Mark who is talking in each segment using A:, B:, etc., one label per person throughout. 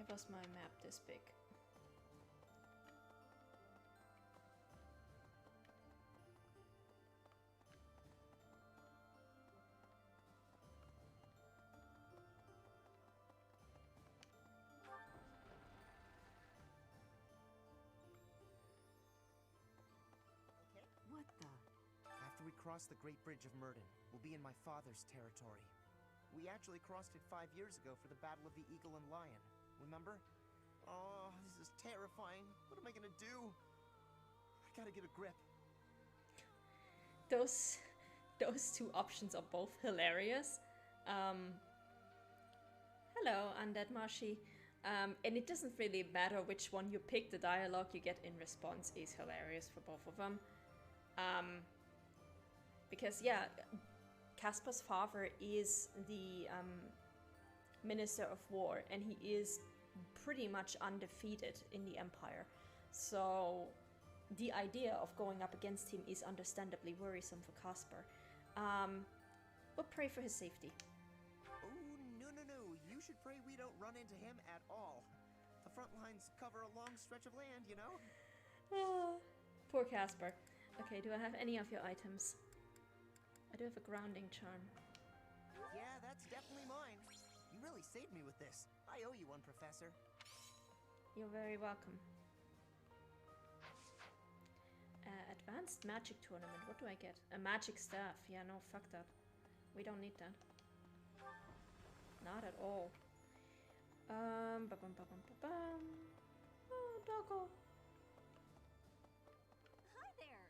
A: Why was my map this big?
B: What the?
C: After we cross the Great Bridge of Murden, we'll be in my father's territory. We actually crossed it 5 years ago for the Battle of the Eagle and Lion. Remember? Oh, this is terrifying. What am I gonna do? I gotta get a grip.
A: Those two options are both hilarious. Hello, Undead Marshy. And it doesn't really matter which one you pick, the dialogue you get in response is hilarious for both of them. Because, yeah, Casper's father is the Minister of War, and he is pretty much undefeated in the Empire. So the idea of going up against him is understandably worrisome for Casper. But pray for his safety.
C: Oh, no. You should pray we don't run into him at all. The front lines cover a long stretch of land, you know?
A: Oh, poor Casper. Okay, do I have any of your items? I do have a grounding charm.
C: Yeah, that's definitely mine. You really saved me with this. I owe you one, Professor.
A: You're very welcome. Advanced Magic Tournament, what do I get? A magic staff. Yeah, no, fuck that. We don't need that. Not at all. Oh, doggo.
B: Hi there.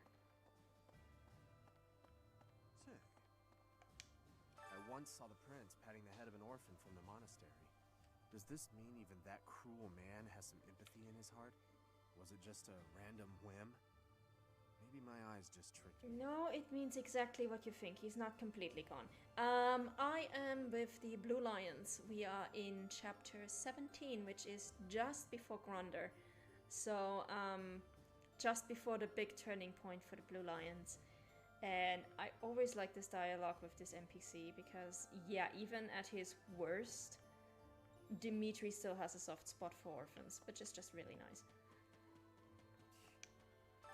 D: Say, I once saw the prince patting the head of an orphan from the monastery. Does this mean even that cruel man has some empathy in his heart? Was it just a random whim? Maybe my eyes just tricked me.
A: No, it means exactly what you think. He's not completely gone. I am with the Blue Lions. We are in chapter 17, which is just before Gronder. So, just before the big turning point for the Blue Lions. And I always like this dialogue with this NPC because, yeah, even at his worst, Dimitri still has a soft spot for orphans, which is just really nice.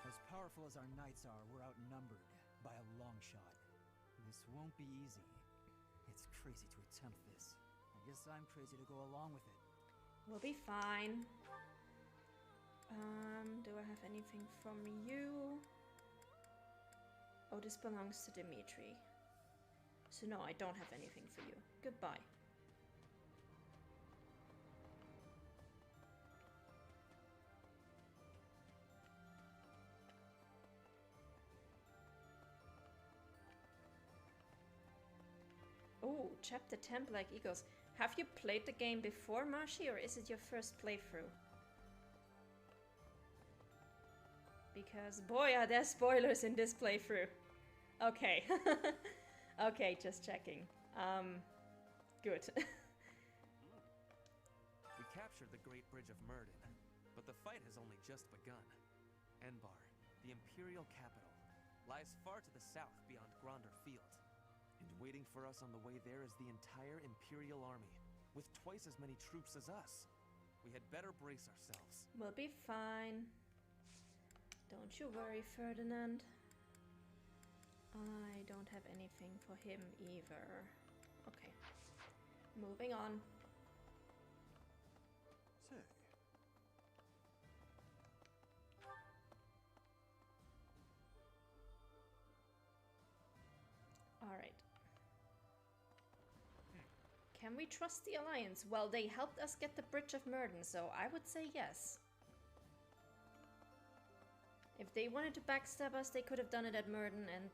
E: As powerful as our knights are, we're outnumbered by a long shot. This won't be easy. It's crazy to attempt this. I guess I'm crazy to go along with it.
A: We'll be fine. Do I have anything from you? Oh, this belongs to Dimitri. So no, I don't have anything for you. Goodbye. Oh, chapter 10 Black Eagles. Have you played the game before, Marshy, or is it your first playthrough? Because, boy, are there spoilers in this playthrough. Okay. Okay, just checking. Good.
F: We captured the Great Bridge of Murden, but the fight has only just begun. Enbar, the Imperial capital, lies far to the south beyond Gronder Field. And waiting for us on the way there is the entire Imperial army, with twice as many troops as us. We had better brace ourselves.
A: We'll be fine. Don't you worry, Ferdinand. I don't have anything for him either. Okay. Moving on.
D: Say,
A: Alright. Can we trust the Alliance? Well, they helped us get the Bridge of Murden, so I would say yes. If they wanted to backstab us, they could have done it at Murden and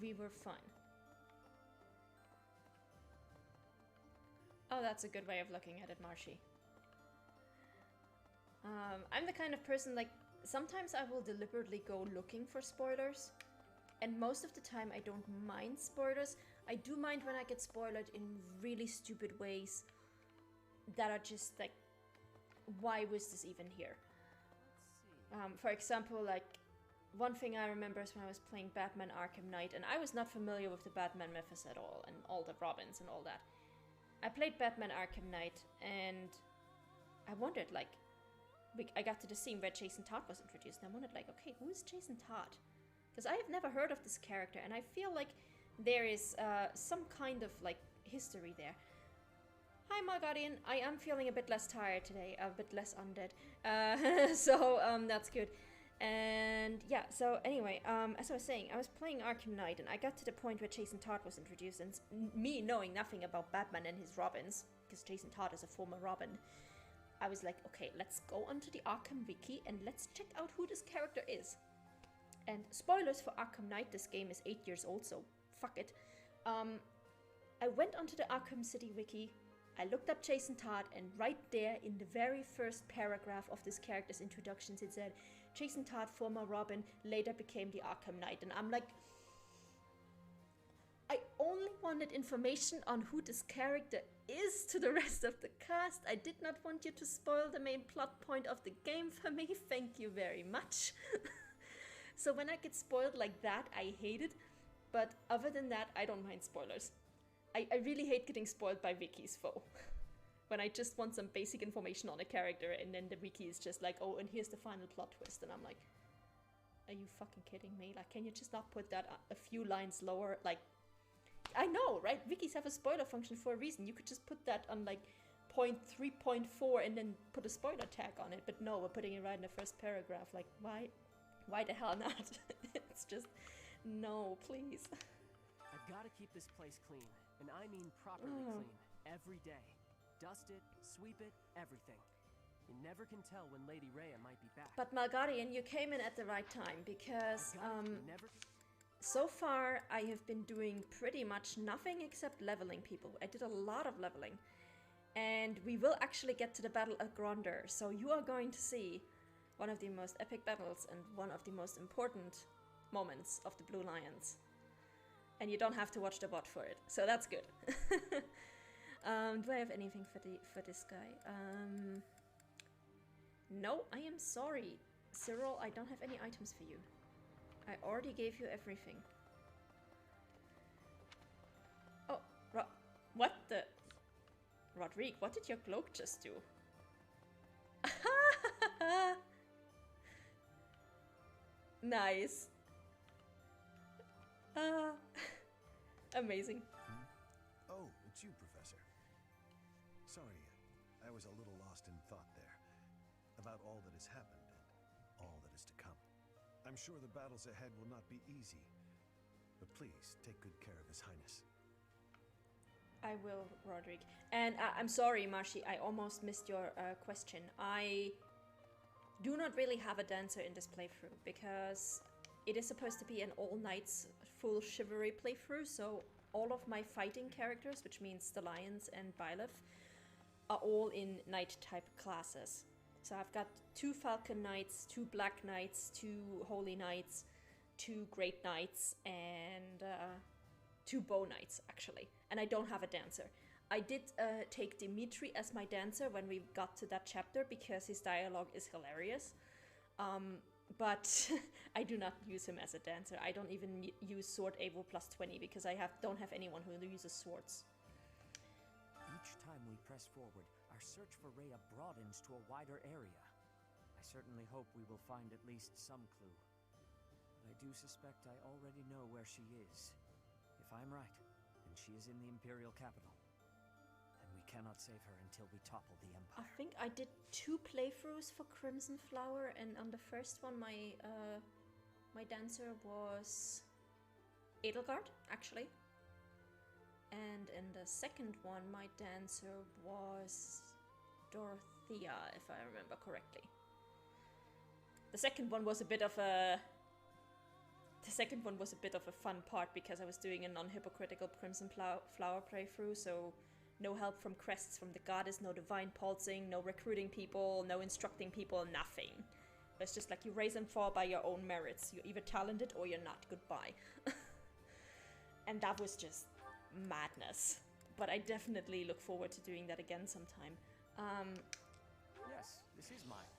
A: we were fine. Oh, that's a good way of looking at it, Marshy. I'm the kind of person, like, sometimes I will deliberately go looking for spoilers. And most of the time I don't mind spoilers. I do mind when I get spoiled in really stupid ways that are just like, why was this even here? For example, like, one thing I remember is when I was playing Batman Arkham Knight, and I was not familiar with the Batman mythos at all, and all the Robins and all that. I played Batman Arkham Knight, and I wondered, like, I got to the scene where Jason Todd was introduced, and I wondered, like, okay, who is Jason Todd? Because I have never heard of this character, and I feel like there is some kind of, like, history there. Hi, my guardian. I am feeling a bit less tired today, a bit less undead. So that's good. And yeah, so anyway, as I was saying, I was playing Arkham Knight, and I got to the point where Jason Todd was introduced, and me knowing nothing about Batman and his Robins, because Jason Todd is a former Robin, I was like, okay, let's go onto the Arkham Wiki and let's check out who this character is. And spoilers for Arkham Knight, this game is 8 years old, so fuck it. I went onto the Arkham City Wiki, I looked up Jason Todd, and right there in the very first paragraph of this character's introductions it said, Jason Todd, former Robin, later became the Arkham Knight. And I'm like, I only wanted information on who this character is to the rest of the cast. I did not want you to spoil the main plot point of the game for me. Thank you very much. So when I get spoiled like that, I hate it. But other than that, I don't mind spoilers. I really hate getting spoiled by wikis, though. When I just want some basic information on a character and then the wiki is just like, oh, and here's the final plot twist. And I'm like, are you fucking kidding me? Like, can you just not put that a few lines lower? Like, I know, right? Wikis have a spoiler function for a reason. You could just put that on like 0.3.4 and then put a spoiler tag on it. But no, we're putting it right in the first paragraph. Like, why the hell not? It's just, no, please.
G: I've got to keep this place clean. And I mean properly clean. Every day. Dust it, sweep it, everything. You never can tell when Lady Rhea might be back.
A: But Malguardian, you came in at the right time because so far I have been doing pretty much nothing except leveling people. I did a lot of leveling. And we will actually get to the battle at Gronder. So you are going to see one of the most epic battles and one of the most important moments of the Blue Lions. And you don't have to watch the bot for it. So that's good. Do I have anything for this guy? No, I am sorry. Cyril, I don't have any items for you. I already gave you everything. Oh, what the? Rodrigue, what did your cloak just do? Nice. Amazing.
H: Oh, it's you, Professor. Sorry, I was a little lost in thought there. About all that has happened and all that is to come. I'm sure the battles ahead will not be easy. But please, take good care of His Highness.
A: I will, Roderick. And I'm sorry, Marshy, I almost missed your question. I do not really have a dancer in this playthrough because it is supposed to be an all knights full chivalry playthrough, so all of my fighting characters, which means the Lions and Byleth, are all in knight type classes. So I've got 2 Falcon Knights, 2 Black Knights, 2 Holy Knights, 2 Great Knights, and 2 Bow Knights, actually. And I don't have a dancer. I did take Dimitri as my dancer when we got to that chapter because his dialogue is hilarious. But I do not use him as a dancer. I don't even use Sword Avo plus 20 because I don't have anyone who uses swords.
G: Each time we press forward, our search for Rhea broadens to a wider area. I certainly hope we will find at least some clue. But I do suspect I already know where she is. If I'm right, then she is in the Imperial capital. Then we cannot save her until we topple the Empire.
A: I think I did 2 playthroughs for Crimson Flower, and on the first one my dancer was Edelgard, actually. And in the second one my dancer was Dorothea, if I remember correctly. The second one was a bit of a fun part because I was doing a non-hypocritical Crimson Flower playthrough, so no help from crests from the goddess, no divine pulsing, no recruiting people, no instructing people, nothing. It's just like you raise and fall by your own merits. You're either talented or you're not. Goodbye. And that was just madness. But I definitely look forward to doing that again sometime.
G: Yes, this is mine.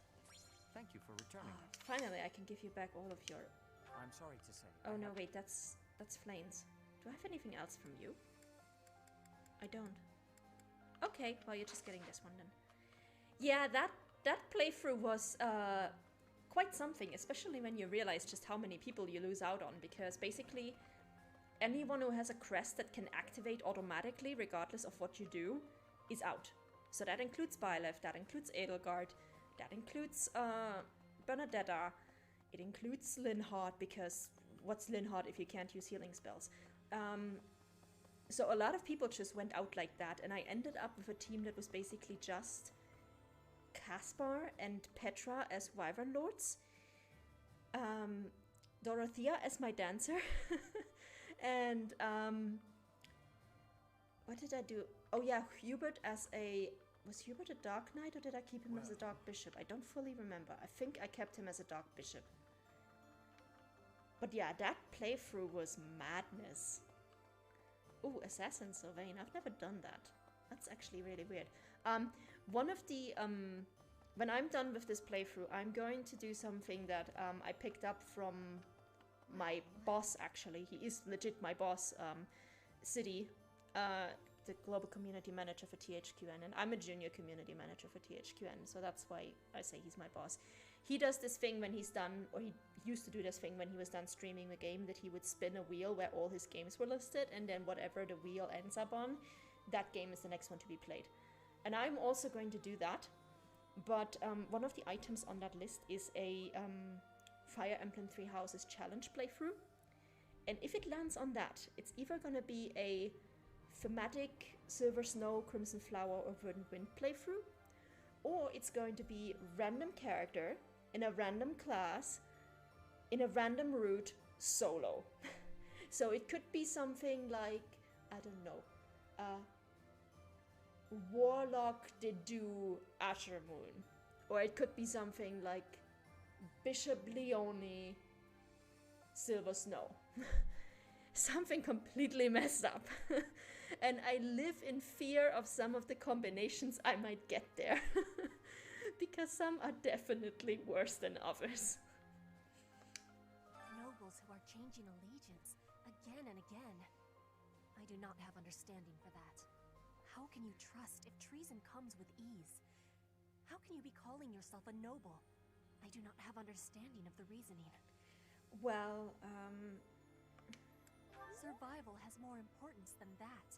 G: Thank you for returning.
A: Finally, I can give you back all of your...
G: I'm sorry to say.
A: Oh no, wait, that's Flames. Do I have anything else from you? I don't. Okay, well, you're just getting this one then. Yeah, that playthrough was quite something, especially when you realize just how many people you lose out on, because basically anyone who has a crest that can activate automatically regardless of what you do is out. So that includes Byleth, that includes Edelgard, that includes Bernadetta, it includes Linhardt, because what's Linhardt if you can't use healing spells? So a lot of people just went out like that, and I ended up with a team that was basically just Caspar and Petra as Wyvern Lords, Dorothea as my dancer, and what did I do? Oh yeah, Hubert as a... Was Hubert a Dark Knight, or did I keep him as a Dark Bishop? I don't fully remember. I think I kept him as a Dark Bishop. But yeah, that playthrough was madness. Ooh, Assassin Sylvain. I've never done that. That's actually really weird. One of the... when I'm done with this playthrough, I'm going to do something that I picked up from my boss, actually. He is legit my boss, City, the global community manager for THQN, and I'm a junior community manager for THQN, so that's why I say he's my boss. He does this thing when he's done, or he used to do this thing when he was done streaming the game, that he would spin a wheel where all his games were listed, and then whatever the wheel ends up on, that game is the next one to be played. And I'm also going to do that, but one of the items on that list is a Fire Emblem 3 Houses challenge playthrough, and if it lands on that, it's either going to be a thematic Silver Snow, Crimson Flower, or Verdant Wind playthrough, or it's going to be random character in a random class in a random route solo. So it could be something like, I don't know, Warlock de do Azure Moon, or it could be something like Bishop Leone Silver Snow. Something completely messed up. And I live in fear of some of the combinations I might get there. Because some are definitely worse than others.
B: Nobles who are changing allegiance again and again. I do not have understanding for that. How can you trust if treason comes with ease? How can you be calling yourself a noble? I do not have understanding of the reasoning.
A: Well,
B: Survival has more importance than that.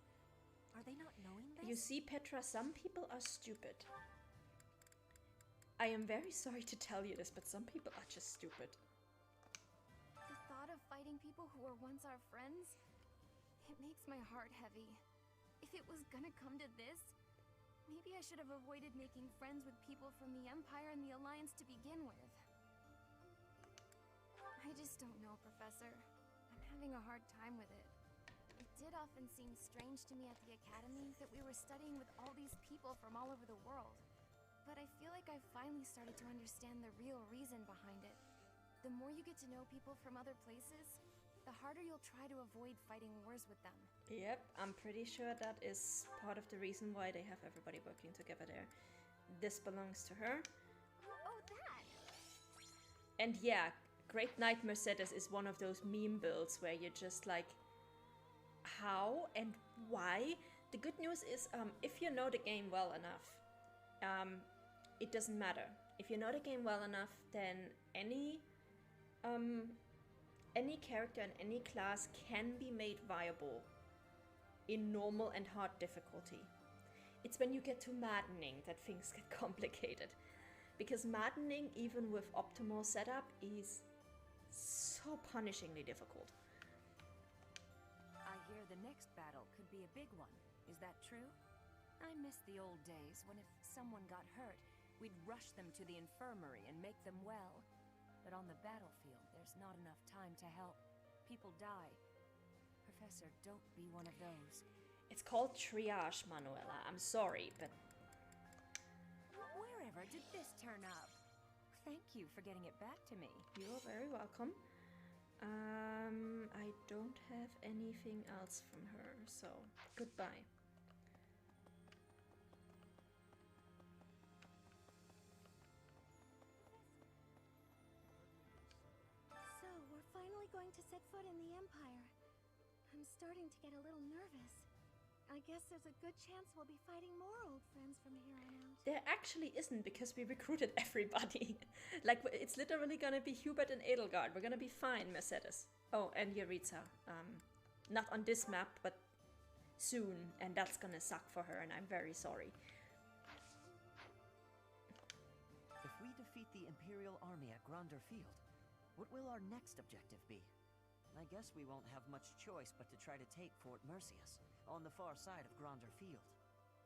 B: Are they not knowing this?
A: you see, Petra, some people are stupid. I am very sorry to tell you this, but some people are just stupid.
I: The thought of fighting people who were once our friends, it makes my heart heavy. If it was gonna come to this, maybe I should have avoided making friends with people from the Empire and the Alliance to begin with. I just don't know, Professor. I'm having a hard time with it. It did often seem strange to me at the Academy that we were studying with all these people from all over the world. But I feel like I've finally started to understand the real reason behind it. The more you get to know people from other places, the harder you'll try to avoid fighting wars with them.
A: Yep, I'm pretty sure that is part of the reason why they have everybody working together there. This belongs to her.
I: Oh, that!
A: And yeah, Great Knight Mercedes is one of those meme builds where you're just like, how and why? The good news is, if you know the game well enough, it doesn't matter. If you know the game well enough, then any character in any class can be made viable in normal and hard difficulty. It's when you get to maddening that things get complicated. Because maddening, even with optimal setup, is so punishingly difficult.
G: I hear the next battle could be a big one. Is that true? I miss the old days when if someone got hurt, we'd rush them to the infirmary and make them well. But on the battlefield, there's not enough time to help. People die. Professor, don't be one of those.
A: It's called triage, Manuela. I'm sorry, but...
G: Wherever did this turn up? Thank you for getting it back to me.
A: You're very welcome. I don't have anything else from her, so goodbye.
I: So, we're finally going to set foot in the Empire. I'm starting to get a little nervous. I guess there's a good chance we'll be fighting more old friends from here on out.
A: There actually isn't, because we recruited everybody. Like, it's literally gonna be Hubert and Edelgard. We're gonna be fine, Mercedes. Oh, and Yaritza. Not on this map, but soon, and that's gonna suck for her, and I'm very sorry.
G: If we defeat the Imperial army at Gronder Field, what will our next objective be? I guess we won't have much choice but to try to take Fort Mercius, on the far side of Gronder Field.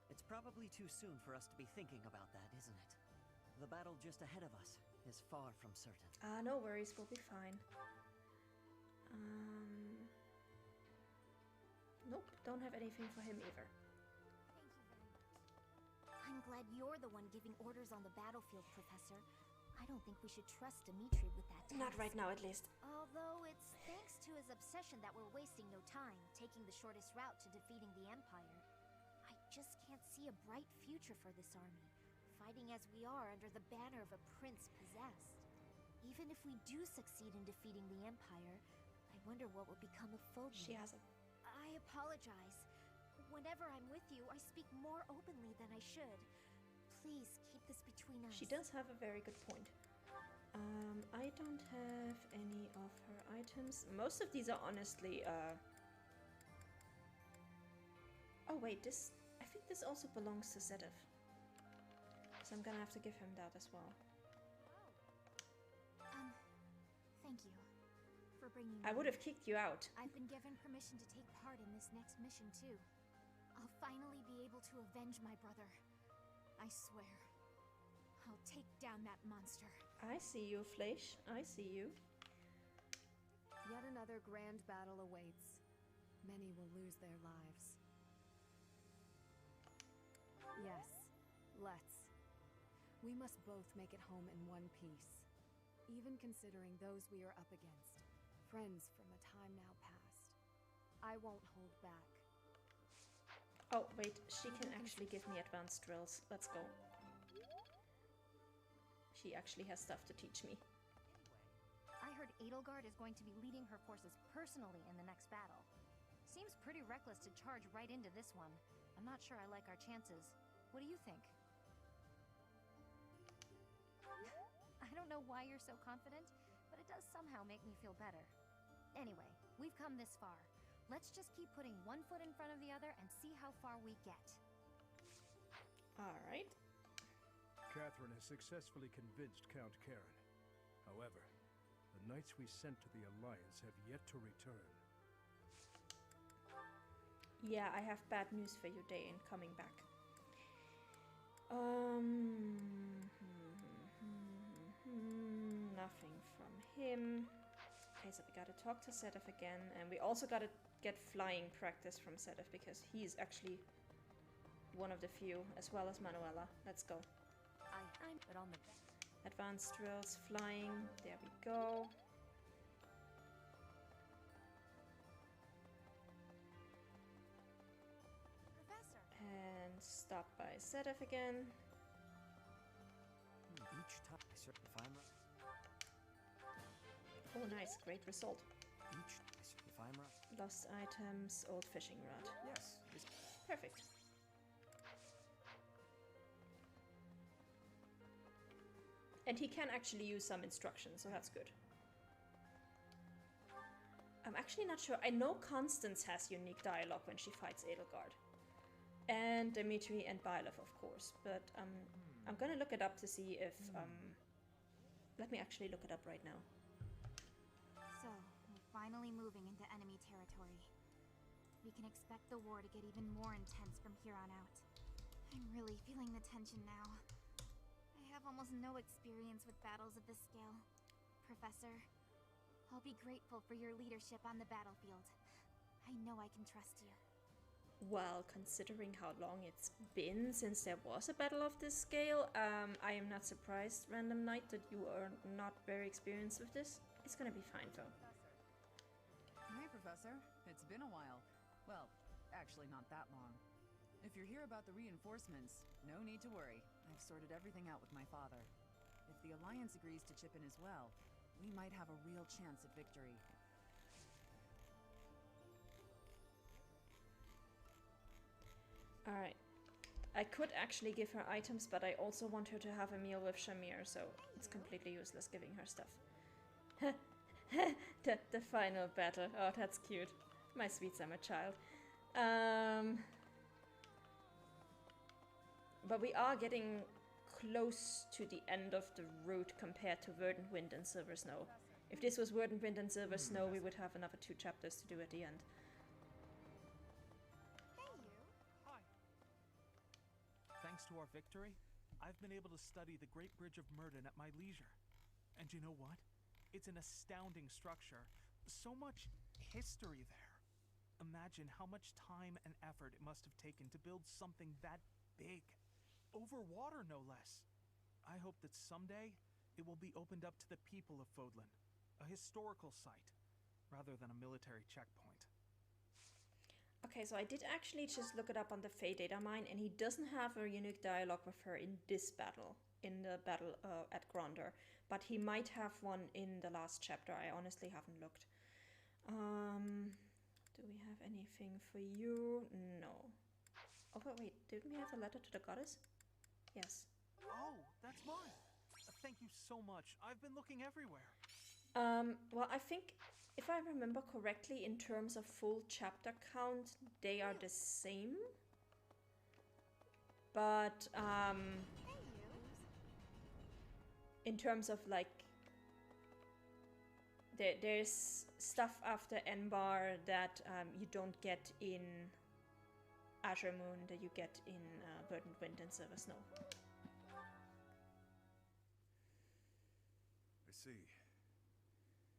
G: It's probably too soon for us to be thinking about that, isn't it? The battle just ahead of us is far from certain.
A: No worries, we'll be fine. Nope, don't have anything for him either.
B: Thank you very much. I'm glad you're the one giving orders on the battlefield, Professor. I don't think we should trust Dimitri with that task.
A: Not right now, at least.
B: Although it's thanks to his obsession that we're wasting no time, taking the shortest route to defeating the Empire. I just can't see a bright future for this army, fighting as we are under the banner of a prince possessed. Even if we do succeed in defeating the Empire, I wonder what will become of Foggy.
A: She has a...
B: I apologize. Whenever I'm with you, I speak more openly than I should. Please keep this between us.
A: She does have a very good point. I don't have any of her items. Most of these are honestly, Oh wait, this... I think this also belongs to Sedef. So I'm gonna have to give him that as well.
B: Thank you for bringing me.
A: I would have kicked you out.
B: I've been given permission to take part in this next mission too. I'll finally be able to avenge my brother. I swear. I'll take down that monster.
A: I see you, Fleisch. I see you.
J: Yet another grand battle awaits. Many will lose their lives. Yes, let's. We must both make it home in one piece. Even considering those we are up against. Friends from a time now past. I won't hold back.
A: Oh, wait. She can actually give me advanced drills. Let's go. She actually has stuff to teach me.
B: I heard Edelgard is going to be leading her forces personally in the next battle. Seems pretty reckless to charge right into this one. I'm not sure I like our chances. What do you think? I don't know why you're so confident, but it does somehow make me feel better. Anyway, we've come this far. Let's just keep putting one foot in front of the other and see how far we get.
A: Alright.
K: Catherine has successfully convinced Count Karen. However, the knights we sent to the Alliance have yet to return.
A: Yeah, I have bad news for you, Dain, coming back. Nothing from him. Okay, so we gotta talk to Sedef again, and we also gotta get flying practice from Sedef because he's actually one of the few, as well as Manuela. Let's go.
B: I'm but on the
A: Advanced drills, flying. There we go.
B: Professor.
A: And stop by Sedef again.
G: Each time I search if I'm
A: Oh, nice. Great result.
G: if I'm
A: Lost items, old fishing rod.
G: yes.
A: Perfect. And he can actually use some instructions, so that's good. I'm actually not sure. I know Constance has unique dialogue when she fights Edelgard. And Dimitri and Byleth, of course. But I'm gonna look it up to see if... let me actually look it up right now.
I: So, we're finally moving into enemy territory. We can expect the war to get even more intense from here on out. I'm really feeling the tension now. I have almost no experience with battles of this scale. Professor, I'll be grateful for your leadership on the battlefield. I know I can trust you.
A: Well, considering how long it's been since there was a battle of this scale, I am not surprised, Random Knight, that you are not very experienced with this. It's gonna be fine, though.
J: Hey, Professor. It's been a while. Well, actually not that long. If you're here about the reinforcements, no need to worry. I've sorted everything out with my father. If the Alliance agrees to chip in as well, we might have a real chance at victory.
A: I could actually give her items, but I also want her to have a meal with Shamir, so it's completely useless giving her stuff. the final battle. Oh, that's cute. My sweet summer child. But we are getting close to the end of the route compared to Verdant Wind and Silver Snow. If this was Verdant Wind and Silver Snow, we would have another 2 chapters to do at the end.
L: Thanks to our victory, I've been able to study the Great Bridge of Myrddin at my leisure. And you know what? It's an astounding structure. So much history there. Imagine how much time and effort it must have taken to build something that big. Over water, no less. I hope that someday it will be opened up to the people of Fodlan. A historical site, rather than a military checkpoint.
A: Okay, so I did actually just look it up on the Fey data mine, and he doesn't have a unique dialogue with her in this battle, in the battle at Gronder. But he might have one in the last chapter. I honestly haven't looked. Do we have anything for you? No. Oh, but wait, didn't we have a letter to the goddess? Yes.
L: Oh, that's mine. Thank you so much. I've been looking everywhere.
A: Well, I think, if I remember correctly, in terms of full chapter count, they are the same. But, in terms of, like, there's stuff after Enbar that you don't get in Azure Moon that you get in Verdant Wind and Silver Snow.
H: I see.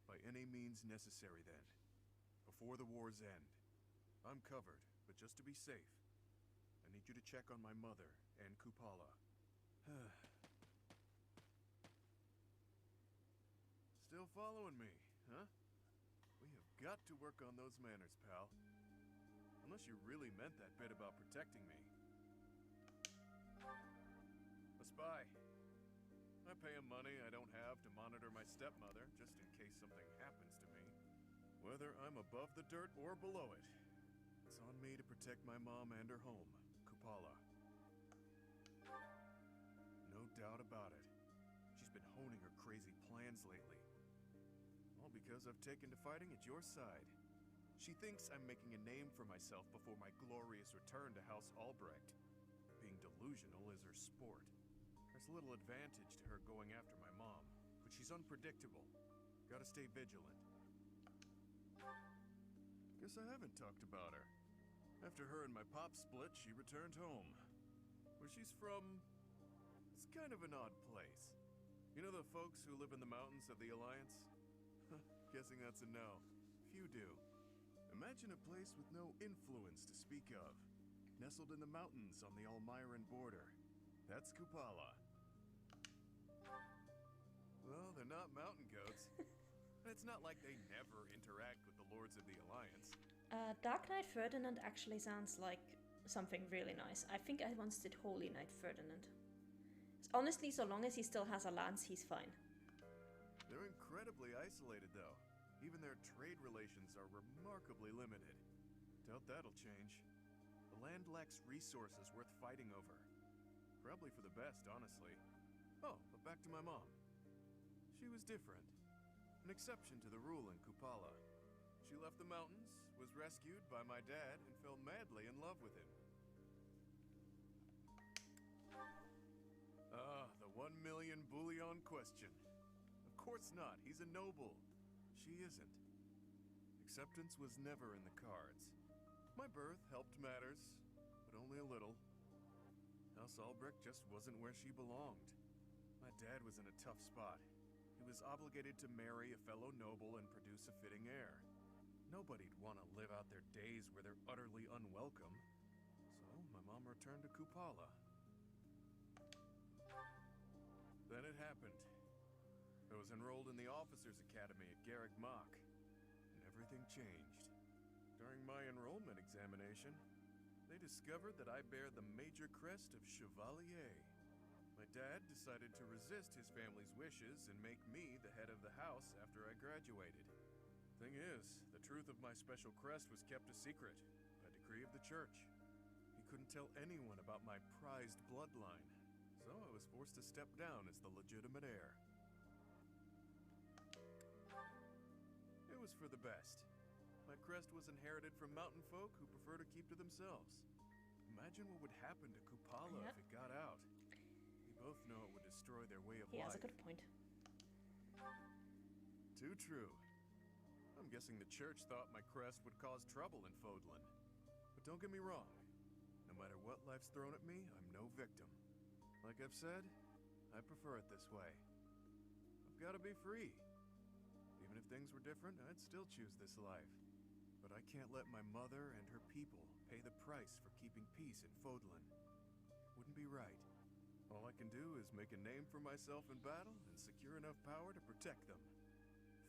H: By any means necessary, then. Before the wars end. I'm covered, but just to be safe, I need you to check on my mother and Kupala. Still following me, huh? We have got to work on those manners, pal. Unless you really meant that bit about protecting me. A spy. I pay him money I don't have to monitor my stepmother, just in case something happens to me. Whether I'm above the dirt or below it, it's on me to protect my mom and her home, Kupala. No doubt about it. She's been honing her crazy plans lately. All because I've taken to fighting at your side. She thinks I'm making a name for myself before my glorious return to House Albrecht. Being delusional is her sport. There's little advantage to her going after my mom, but she's unpredictable. Gotta stay vigilant. Guess I haven't talked about her. After her and my pop split, she returned home. Where she's from, it's kind of an odd place. You know the folks who live in the mountains of the Alliance? Guessing that's a no. Few do. Imagine a place with no influence to speak of. Nestled in the mountains on the Almyran border. That's Kupala. Well, they're not mountain goats. It's not like they never interact with the Lords of the Alliance.
A: Dark Knight Ferdinand actually sounds like something really nice. I think I once did Holy Knight Ferdinand. Honestly, so long as he still has a lance, he's fine.
H: They're incredibly isolated, though. Even their trade relations are remarkably limited. Doubt that'll change. The land lacks resources worth fighting over. Probably for the best, honestly. Oh, but back to my mom. She was different. An exception to the rule in Kupala. She left the mountains, was rescued by my dad, and fell madly in love with him. Ah, the 1 million bullion question. Of course not. He's a noble. She isn't. Acceptance was never in the cards. My birth helped matters, but only a little. House Albrecht just wasn't where she belonged. My dad was in a tough spot. He was obligated to marry a fellow noble and produce a fitting heir. Nobody'd want to live out their days where they're utterly unwelcome. So my mom returned to Kupala. Then it happened. I was enrolled in the Officers' Academy at Garrick Mach, and everything changed. During my enrollment examination, they discovered that I bear the major crest of Chevalier. My dad decided to resist his family's wishes and make me the head of the house after I graduated. Thing is, the truth of my special crest was kept a secret, by decree of the church. He
D: couldn't tell anyone about my prized bloodline, so I was forced to step down as the legitimate heir. It was for the best. My crest was inherited from mountain folk who prefer to keep to themselves. Imagine what would happen to Kupala if it got out. We both know it would destroy their way of life.
A: He has a good point.
D: Too true. I'm guessing the church thought my crest would cause trouble in Fodlan. But don't get me wrong. No matter what life's thrown at me, I'm no victim. Like I've said, I prefer it this way. I've got to be free. Even if things were different, I'd still choose this life. But I can't let my mother and her people pay the price for keeping peace in Fodlan. Wouldn't be right. All I can do is make a name for myself in battle and secure enough power to protect them.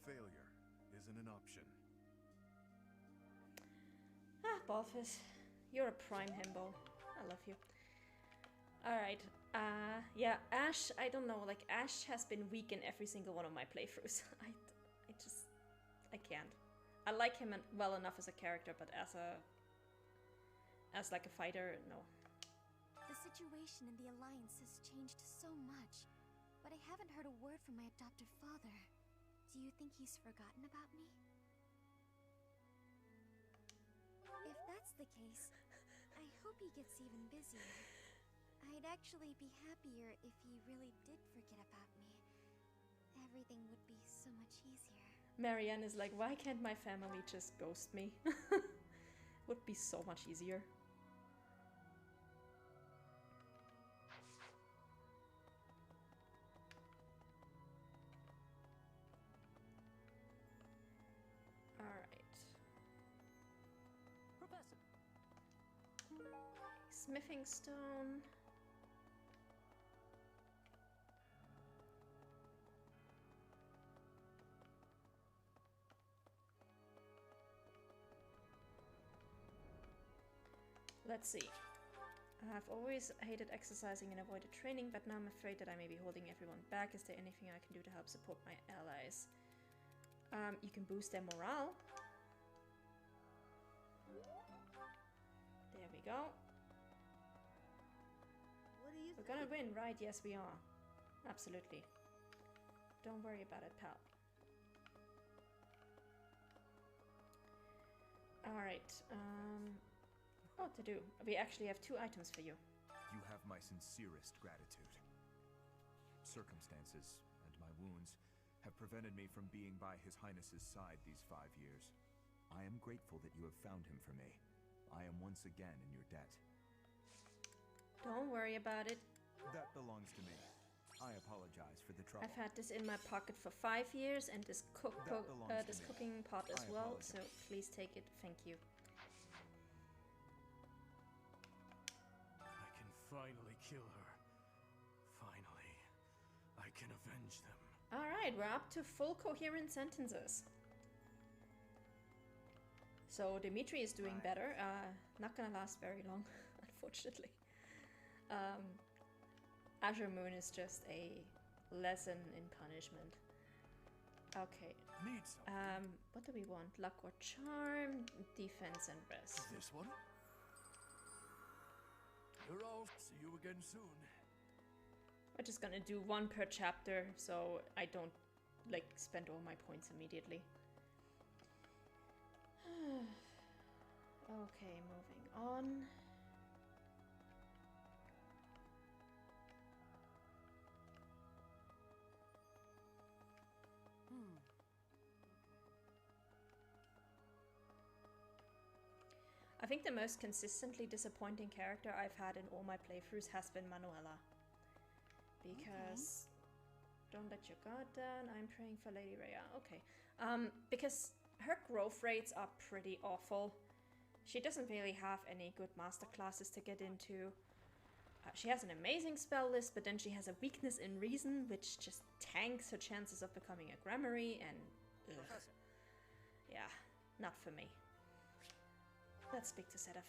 D: Failure isn't an option.
A: Ah, Balthus. You're a prime himbo. I love you. Alright. Yeah, Ash, I don't know. Like, Ash has been weak in every single one of my playthroughs. I can't. I like him well enough as a character, but as like a fighter, no.
B: The situation in the Alliance has changed so much, but I haven't heard a word from my adoptive father. Do you think he's forgotten about me? If that's the case, I hope he gets even busier. I'd actually be happier if he really did forget about me. Everything would be so much easier.
A: Marianne is like, why can't my family just ghost me? Would be so much easier. Alright.
G: Professor!
A: Smithing stone. Let's see. I've always hated exercising and avoided training, but now I'm afraid that I may be holding everyone back. Is there anything I can do to help support my allies? You can boost their morale. There we go. We're gonna win, right? Yes, we are. Absolutely. Don't worry about it, pal. Alright, what to do? We actually have 2 items for you.
M: You have my sincerest gratitude. Circumstances and my wounds have prevented me from being by His Highness's side these 5 years. I am grateful that you have found him for me. I am once again in your debt.
A: Don't worry about it.
M: That belongs to me. I apologize for the trouble.
A: I've had this in my pocket for 5 years, and this cooking pot as well, so please take it. Thank you.
K: I can finally kill her. Finally, I can avenge them.
A: Alright, we're up to full coherent sentences. So Dimitri is doing better. Not gonna last very long, unfortunately. Azure Moon is just a lesson in punishment. Okay. What do we want? Luck or charm, defense and rest.
K: This one? You're all. See you again soon.
A: We're just gonna do 1 per chapter, so I don't like spend all my points immediately. Okay, moving on. I think the most consistently disappointing character I've had in all my playthroughs has been Manuela. Because... Don't let your guard down, I'm praying for Lady Rhea. Okay. Because her growth rates are pretty awful. She doesn't really have any good master classes to get into. She has an amazing spell list, but then she has a weakness in reason, which just tanks her chances of becoming a grammary, and... ugh. Yeah, not for me. Let's speak to Sedef.